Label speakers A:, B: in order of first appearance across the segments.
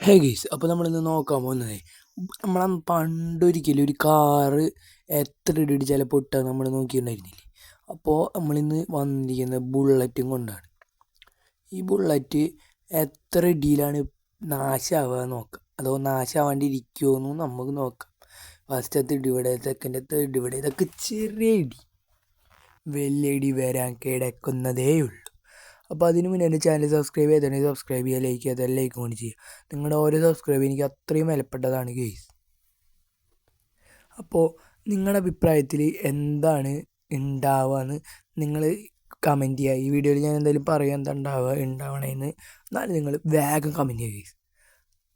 A: ഹേ guys, അപ്പോൾ നമ്മളിന്ന് നോക്കാൻ പോകുന്നത് നമ്മൾ പണ്ടൊരിക്കലും ഒരു കാറ് എത്ര ഇടിച്ചാലും പൊട്ടുക നമ്മൾ നോക്കിയിട്ടുണ്ടായിരുന്നില്ലേ. അപ്പോൾ നമ്മളിന്ന് വന്നിരിക്കുന്നത് ബുള്ളറ്റും കൊണ്ടാണ്. ഈ ബുള്ളറ്റ് എത്ര ഇടിയിലാണ് നാശമാവുക നോക്കാം, അതോ നാശമാവാണ്ടിരിക്കുമോ എന്നും നമുക്ക് നോക്കാം. ഫസ്റ്റത്തെ ഇടിവിടെ, സെക്കൻഡത്തെ ഇടിവിടെ, ഇതൊക്കെ ചെറിയ ഇടി, വലിയ ഇടി വരാൻ കിടക്കുന്നതേ ഉള്ളൂ. അപ്പോൾ അതിന് മുന്നേ എൻ്റെ ചാനൽ സബ്സ്ക്രൈബ് ചെയ്തിട്ടുണ്ടെങ്കിൽ സബ്സ്ക്രൈബ് ചെയ്യുക, ലൈക്ക് ചെയ്യുക, അതെല്ലാം ലൈക്ക് കൊണ്ട് ചെയ്യുക. നിങ്ങളുടെ ഓരോ സബ്സ്ക്രൈബ് എനിക്ക് അത്രയും വിലപ്പെട്ടതാണ് ഗെയ്സ്. അപ്പോൾ നിങ്ങളുടെ അഭിപ്രായത്തിൽ എന്താണ് ഉണ്ടാവുകയെന്ന് നിങ്ങൾ കമൻറ്റ് ചെയ്യുക. ഈ വീഡിയോയിൽ ഞാൻ എന്തായാലും പറയാം എന്താ ഉണ്ടാവണേന്ന്. എന്നാലും നിങ്ങൾ വേഗം കമൻറ്റ് ചെയ്യുക ഗെയ്സ്.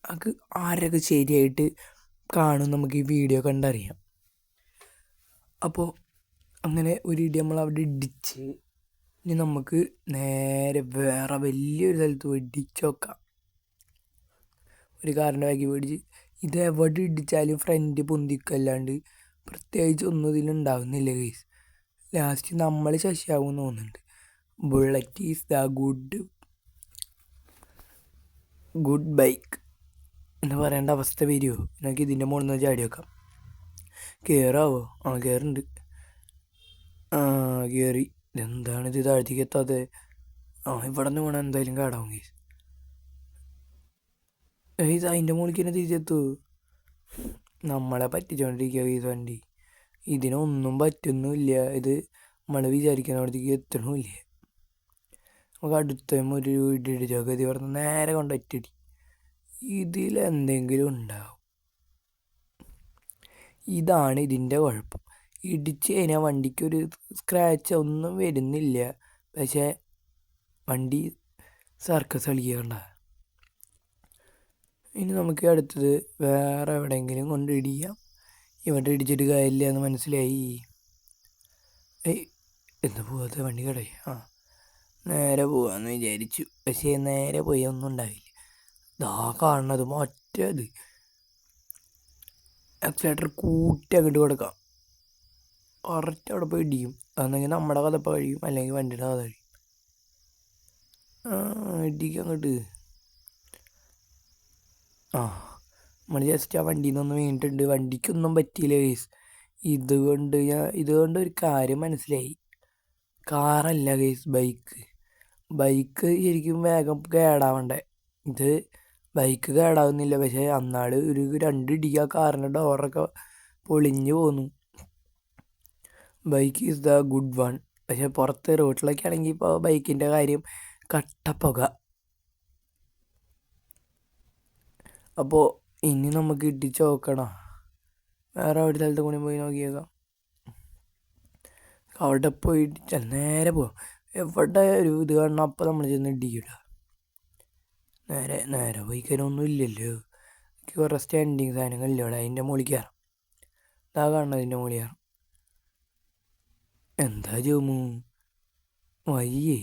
A: നമുക്ക് ആരൊക്കെ ശരിയായിട്ട് കാണും നമുക്ക് ഈ വീഡിയോ കണ്ടറിയാം. അപ്പോൾ അങ്ങനെ ഒരു ഇടി നമ്മൾ അവിടെ ഇടിച്ച് ഇനി നമുക്ക് നേരെ വേറെ വലിയൊരു സ്ഥലത്ത് വെടിച്ച് നോക്കാം. ഒരു കാറിൻ്റെ ബാക്കി മേടിച്ച് ഇത് എവിടെ ഇടിച്ചാലും ഫ്രണ്ട് പൊന്തിക്കല്ലാണ്ട് പ്രത്യേകിച്ച് ഒന്നും ഇതിലുണ്ടാവുന്നില്ല ഗൈസ്. ലാസ്റ്റ് നമ്മൾ ശശിയാവും തോന്നുന്നുണ്ട്. Bullet is the good bike എന്ന് പറയേണ്ട അവസ്ഥ വരുമോ? നമുക്ക് ഇതിൻ്റെ മുകളിൽ നിന്ന് ചാടി വെക്കാം. കയറാവോ? കയറുന്നുണ്ട്. കയറി. എന്താണിത് താഴ്ത്തിക്ക് എത്താതെ? ഇവിടെ നിന്ന് വേണം എന്തായാലും കാടാവും ഗൈസ്. ഗൈസ് അതിൻ്റെ മുകളിൽ തന്നെ തിരിച്ചെത്തൂ. നമ്മളെ പറ്റിച്ചോണ്ടിരിക്കുക ഗൈസ് വണ്ടി. ഇതിനൊന്നും പറ്റുന്നില്ല. ഇത് നമ്മൾ വിചാരിക്കുന്നവിടത്തേക്ക് എത്തണമില്ല. നമുക്ക് അടുത്ത ഒരു ഇടിച്ചൊക്കെ ഇത് പറഞ്ഞ് നേരെ കൊണ്ട് ഒറ്റടി. ഇതിലെന്തെങ്കിലും ഉണ്ടാവും. ഇതാണ് ഇതിൻ്റെ കുഴപ്പം. ഇടിച്ച് കഴിഞ്ഞാൽ വണ്ടിക്കൊരു സ്ക്രാച്ച് ഒന്നും വരുന്നില്ല, പക്ഷേ വണ്ടി സർക്കസ് കളിക്കണ്ട. ഇനി നമുക്ക് അടുത്തത് വേറെ എവിടെയെങ്കിലും കൊണ്ട് ഇടിക്കാം. ഇവിടെ ഇടിച്ചിട്ട് കാര്യമില്ല എന്ന് മനസ്സിലായി. എന്താ പോകാത്ത വണ്ടി കടയി? നേരെ പോകാമെന്ന് വിചാരിച്ചു, പക്ഷേ നേരെ പോയി ഒന്നും ഉണ്ടാവില്ല. ഇതാ കാണുന്നത് മറ്റേത് ആക്സിലേറ്റർ കൂട്ടി അങ്ങോട്ട് കൊടുക്കാം. കറക്റ്റ് അവിടെ പോയി ഇടിക്കും. അതെങ്കിൽ നമ്മുടെ കഥപ്പ കഴിയും, അല്ലെങ്കിൽ വണ്ടിയുടെ കഥ കഴിയും. ഇടിക്കും അങ്ങോട്ട്. നമ്മൾ ജസ്റ്റ് ആ വണ്ടിയിൽ നിന്നൊന്ന് വീണിട്ടുണ്ട്. വണ്ടിക്കൊന്നും പറ്റിയില്ല ഗൈസ്. ഇതുകൊണ്ട് ഒരു കാര്യം മനസ്സിലായി. കാറല്ല ഗൈസ്, ബൈക്ക് ശരിക്കും വേഗം കേടാവണ്ടേ. ഇത് ബൈക്ക് കേടാവുന്നില്ല, പക്ഷേ അന്നാൾ ഒരു 2 ഇടിക്കുക കാറിൻ്റെ ഡോറൊക്കെ പൊളിഞ്ഞു പോന്നു. Bike is the good one. പക്ഷേ പുറത്ത് റോട്ടിലൊക്കെ ആണെങ്കിൽ ഇപ്പോൾ ബൈക്കിൻ്റെ കാര്യം കട്ടപ്പുക. അപ്പോൾ ഇനി നമുക്ക് ഇടിച്ച് നോക്കണം. വേറെ ഒരു സ്ഥലത്ത് കൂടി പോയി നോക്കിയേക്കാം. അവിടെ പോയി ഇടിച്ചാൽ നേരെ പോവാം. എവിടെ ഒരു ഇത് കാണണം അപ്പോൾ നമ്മൾ ചെന്ന് ഇടിക്കില്ല. നേരെ പോയി കയറൊന്നും ഇല്ലല്ലോ. എനിക്ക് കുറേ സ്റ്റാൻഡിങ് സാധനങ്ങളില്ല ഇവിടെ. അതിൻ്റെ മുകളിൽ കയറാം. ഇതാ കാണണം, അതിൻ്റെ മുകളിൽ കയറാം. എന്താ ജോമു വയ്യേ?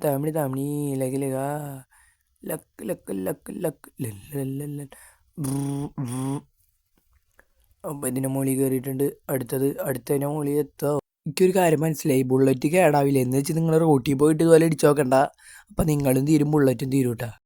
A: താമണി ലക്ക് ലക്ക് ലക്ക് ലക്ക് ലക്ക് ലല്ല. അപ്പം ഇതിൻ്റെ മുകളിൽ കയറിയിട്ടുണ്ട്. അടുത്തതിൻ്റെ മുകളിൽ എത്തുക. എനിക്കൊരു കാര്യം മനസ്സിലായി, ബുള്ളറ്റ് കേടാവില്ല എന്ന് വെച്ച് നിങ്ങൾ റോട്ടിൽ പോയിട്ട് ഇതുപോലെ ഇടിച്ചു നോക്കണ്ട. അപ്പം നിങ്ങളും തീരും, ബുള്ളറ്റും തീരും കേട്ടോ.